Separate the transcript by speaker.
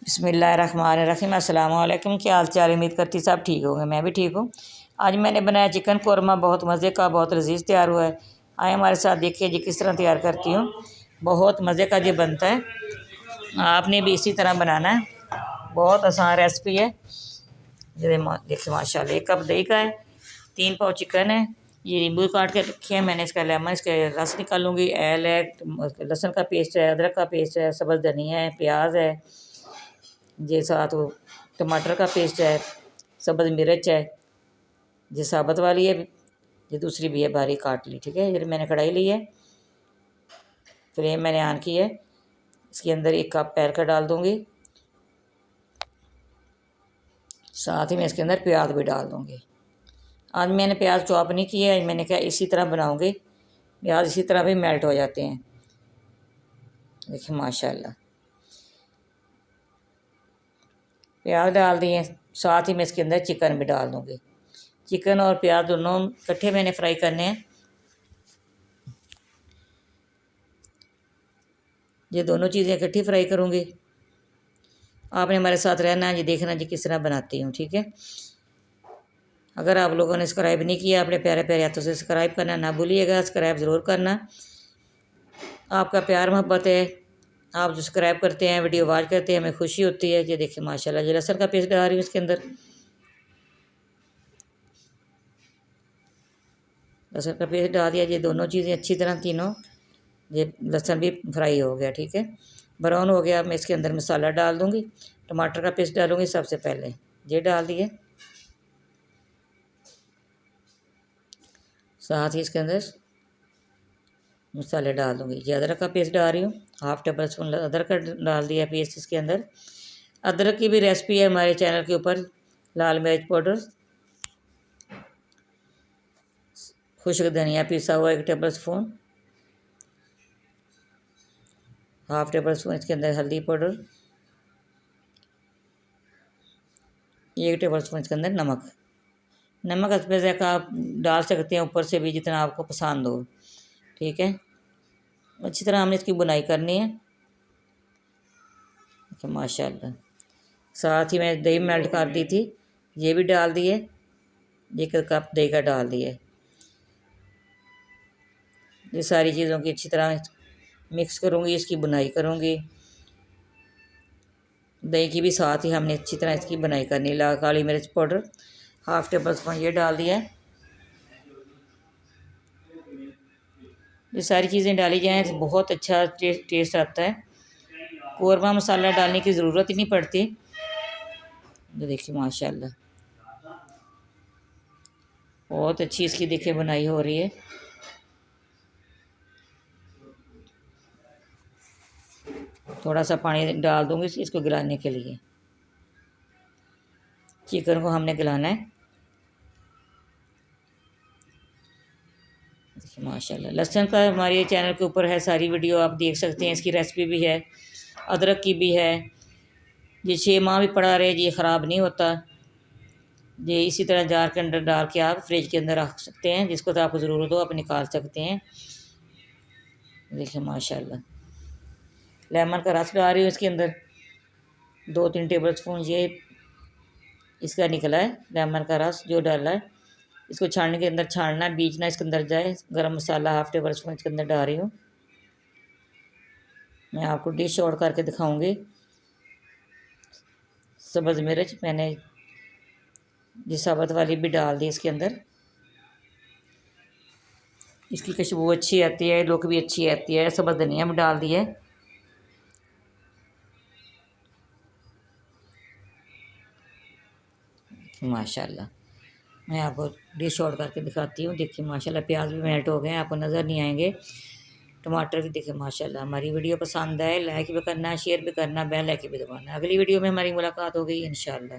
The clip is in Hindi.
Speaker 1: बिस्मिल्लाहिर्रहमानिर्रहीम। अस्सलाम वालेकुम। क्या हाल चाल? उम्मीद करती सब ठीक होंगे। मैं भी ठीक हूँ। आज मैंने बनाया चिकन कौरमा, बहुत मज़े का, बहुत लजीज तैयार हुआ है। आए हमारे साथ, देखिए जी किस तरह तैयार करती हूँ। बहुत मज़े का ये बनता है, आपने भी इसी तरह बनाना है। बहुत आसान रेसिपी है। ये देखिए माशाल्लाह, 1 कप दही का है, 3 पाव चिकन है। ये नींबू काट के रखे हैं मैंने, इसका लेमन, इसके रस निकालूंगी। एल है, लहसुन का पेस्ट है, अदरक का पेस्ट है, सब्ज़ धनिया है, प्याज है, ये साथ वो टमाटर का पेस्ट है, सब्ज़ मिर्च है, ये साबुत वाली है, ये दूसरी भी है बारीक काट ली। ठीक है, ये मैंने कढ़ाई ली है, फ्लेम मैंने ऑन की है। इसके अंदर 1 कप पैर का डाल दूंगी, साथ ही मैं इसके अंदर प्याज भी डाल दूंगी। आज मैंने प्याज चॉप नहीं किया है, मैंने कहा इसी तरह बनाऊंगी, प्याज इसी तरह भी मेल्ट हो जाते हैं। देखिए माशाल्लाह, प्याज डाल दिए, साथ ही मैं इसके अंदर चिकन भी डाल दूंगी। चिकन और प्याज दोनों इकट्ठे मैंने फ्राई करने हैं। ये दोनों चीज़ें इकट्ठी फ्राई करूँगी। आपने हमारे साथ रहना है, ये देखना जी किस तरह बनाती हूँ। ठीक है, अगर आप लोगों ने सब्सक्राइब नहीं किया, अपने प्यारे प्यारे हाथों से सब्सक्राइब करना ना भूलिएगा। सब्सक्राइब ज़रूर करना, आपका प्यार मोहब्बत है, आप जो सब्सक्राइब करते हैं, वीडियो वॉच करते हैं, हमें खुशी होती है। ये देखिए माशाल्लाह, ये लहसुन का पेस्ट डाल रही हूँ इसके अंदर। लहसुन का पेस्ट डाल दिया। ये दोनों चीज़ें अच्छी तरह, तीनों, ये लहसुन भी फ्राई हो गया। ठीक है, ब्राउन हो गया। मैं इसके अंदर मसाला डाल दूँगी, टमाटर का पेस्ट डालूँगी सबसे पहले, ये डाल दिए। साथ ही इसके अंदर मसाले डाल दूँगी। ये अदरक का पेस्ट डाल रही हूँ, 1/2 टेबल स्पून अदरक का डाल दिया पेस्ट इसके अंदर। अदरक की भी रेसिपी है हमारे चैनल के ऊपर। लाल मिर्च पाउडर, खुश्क धनिया पिसा हुआ 1 टेबल स्पून, 1/2 टेबल स्पून इसके अंदर हल्दी पाउडर, 1 टेबल स्पून इसके अंदर नमक। नमक अस्पे का आप डाल सकते हैं ऊपर से भी, जितना आपको पसंद हो। ठीक है, अच्छी तरह हमने इसकी बुनाई करनी है। माशाल्लाह, साथ ही मैं दही मेल्ट कर दी थी, ये भी डाल दिए, 1 कप दही का डाल दिए। ये सारी चीज़ों की अच्छी तरह मिक्स करूँगी, इसकी बुनाई करूँगी। दही की भी साथ ही हमने अच्छी तरह इसकी बुनाई करनी। लाल काली मिर्च पाउडर 1/2 टेबल स्पून ये डाल दिया है। ये सारी चीज़ें डाली जाएँ तो बहुत अच्छा टेस्ट आता है। कौरमा मसाला डालने की ज़रूरत ही नहीं पड़ती। ये देखिए माशाल्लाह, बहुत अच्छी इसकी देखिए बुनाई हो रही है। थोड़ा सा पानी डाल दूँगी इसको गलाने के लिए। चिकन को हमने गलाना है। माशाल्लाह, लहसुन का हमारे चैनल के ऊपर है, सारी वीडियो आप देख सकते हैं। इसकी रेसिपी भी है, अदरक की भी है। ये 6 माह भी पड़ा रहे, ये ख़राब नहीं होता। ये इसी तरह जार के अंदर डाल के आप फ्रिज के अंदर रख सकते हैं, जिसको तो आपको ज़रूरत हो आप निकाल सकते हैं। देखिए माशाल्लाह, लेमन का रस डाल रही हूँ इसके अंदर, 2-3 टेबल स्पून ये इसका निकला है, लेमन का रस जो डाला है। इसको छानने के अंदर छानना, बीच ना इसके अंदर जाए। गरम मसाला 1/2 टेबल स्पून इसके अंदर डाल रही हूँ। मैं आपको डिश आउट करके दिखाऊंगी। सब्ज़ मिर्च मैंने ये साबुत वाली भी डाल दी इसके अंदर, इसकी खुशबू अच्छी आती है, लुक भी अच्छी आती है। सब्ज़ धनिया भी डाल दी है। माशाल्लाह, मैं आपको डिश आउट करके दिखाती हूँ। देखिए माशाल्लाह, प्याज भी मेल्ट हो गए हैं, आपको नज़र नहीं आएंगे। टमाटर भी देखिए माशाल्लाह। हमारी वीडियो पसंद आए लाइक भी करना, शेयर भी करना, बेल आइकन भी दबाना। अगली वीडियो में हमारी मुलाकात होगी इंशाल्लाह।